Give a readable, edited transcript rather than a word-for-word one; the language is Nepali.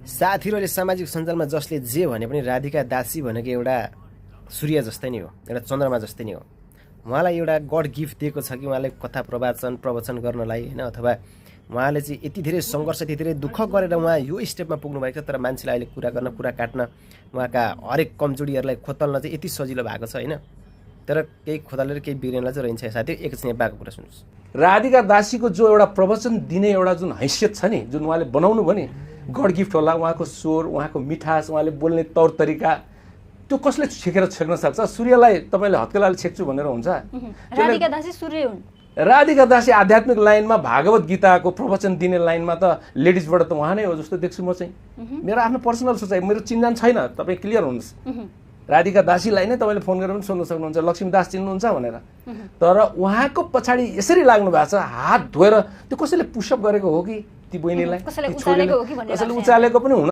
साथीहरूले सामाजिक सञ्जालमा जसले जे भने पनि राधिका दासी भनेको एउटा सूर्य जस्तै नै हो, एउटा चन्द्रमा जस्तै नै हो। उहाँलाई एउटा गड गिफ्ट दिएको छ कि उहाँलाई कथा प्रवचन गर्नलाई होइन, अथवा उहाँले चाहिँ यति धेरै सङ्घर्ष यति धेरै दुःख गरेर उहाँ यो स्टेपमा पुग्नु भएको छ। तर मान्छेलाई अहिले कुरा काट्न उहाँका हरेक कमजोरीहरूलाई खोतल्न चाहिँ यति सजिलो भएको छ होइन। तर केही खोतलेर केही बिग्रेनलाई चाहिँ रहन्छ साथी। एकछिन बाको कुरा सुन्नुहोस्। राधिका दासीको जो एउटा प्रवचन दिने एउटा जुन हैसियत छ नि, जुन उहाँले बनाउनु भयो नि, गड गिफ्ट होला। उहाँको स्वर, उहाँको मिठास, उहाँले बोल्ने तौर तरिका, त्यो कसले छेक्न सक्छ? सूर्यलाई तपाईँले हत्केलाले छेक्छु भनेर हुन्छ? राधिका दासी सूर्य हुन्। राधिका दासी आध्यात्मिक लाइनमा, भागवत गीताको प्रवचन दिने लाइनमा त लेडिजबाट त उहाँ नै हो जस्तो देख्छु म चाहिँ। मेरो आफ्नो पर्सनल सोचाइ, मेरो चिन्जान छैन, तपाईँ क्लियर हुनुहोस्। राधिका दासीलाई नै तपाईँले फोन गरेर पनि सोध्न सक्नुहुन्छ लक्ष्मी दास चिन्नुहुन्छ भनेर। तर उहाँको पछाडि यसरी लाग्नु भएको छ, हात धोएर। त्यो कसैले पुसअप गरेको हो कि ती बहिनीलाई? कसैले उचालेको हो कि भन्ने कसैले उचालेको पनि हुन